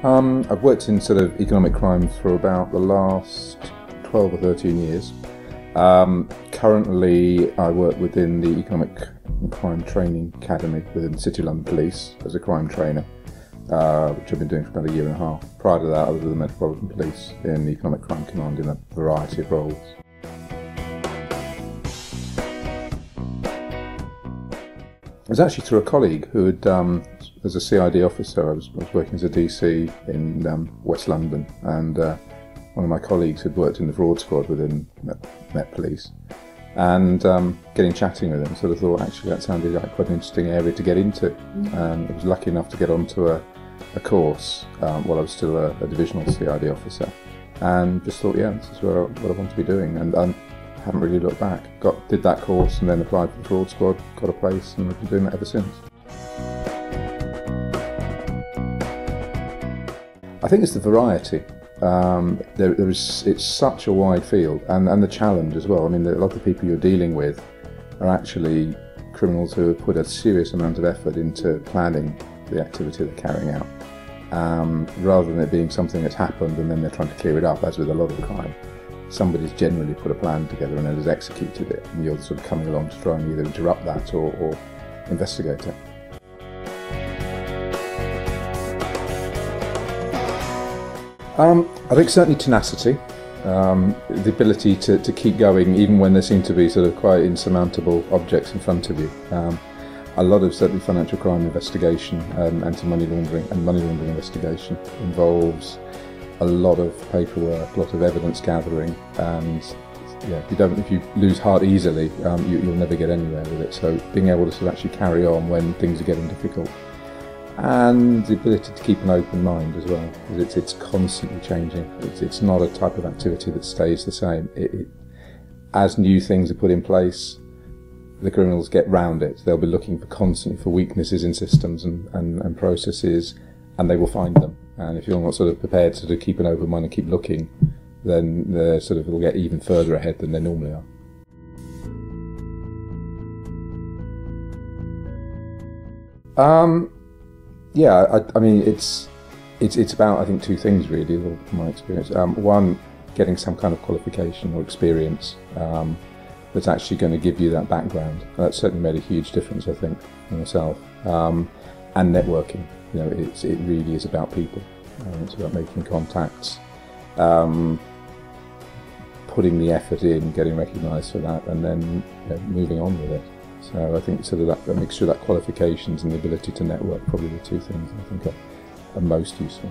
I've worked in sort of economic crime for about the last 12 or 13 years. Currently, I work within the Economic Crime Training Academy within the City of London Police as a crime trainer, which I've been doing for about a year and a half. Prior to that, I was with the Metropolitan Police in the Economic Crime Command in a variety of roles. It was actually through a colleague who had, as a CID officer, I was working as a DC in West London, and one of my colleagues had worked in the fraud squad within Met Police, and getting chatting with him, sort of thought actually that sounded like quite an interesting area to get into. I was lucky enough to get onto a course while I was still a divisional CID officer, and just thought, yeah, this is what I want to be doing, and haven't really looked back. Did that course and then applied for the fraud squad, got a place, and I've been doing that ever since. I think it's the variety. It's such a wide field, and the challenge as well. I mean, a lot of the people you're dealing with are actually criminals who have put a serious amount of effort into planning the activity they're carrying out, rather than it being something that's happened and then they're trying to clear it up, as with a lot of crime. Somebody's generally put a plan together and then has executed it, and you're sort of coming along to try and either interrupt that or investigate it. I think certainly tenacity, the ability to keep going even when there seem to be sort of quite insurmountable objects in front of you. A lot of certainly financial crime investigation, anti-money laundering and money laundering investigation involves a lot of paperwork, a lot of evidence gathering, and yeah, if you lose heart easily, you'll never get anywhere with it. So being able to sort of actually carry on when things are getting difficult, and the ability to keep an open mind as well, because it's constantly changing. It's not a type of activity that stays the same. As new things are put in place, the criminals get round it. They'll be looking constantly for weaknesses in systems and processes, and they will find them. And if you're not sort of prepared to keep an open mind and keep looking, then they sort of will get even further ahead than they normally are. Yeah, I mean, it's about, I think, two things really, from my experience. One, getting some kind of qualification or experience that's actually going to give you that background. And that's certainly made a huge difference, I think, for myself. And networking. You know, it really is about people. It's about making contacts, putting the effort in, getting recognised for that, and then moving on with it. So I think sort of that mixture of that qualifications and the ability to network, probably the two things I think are most useful.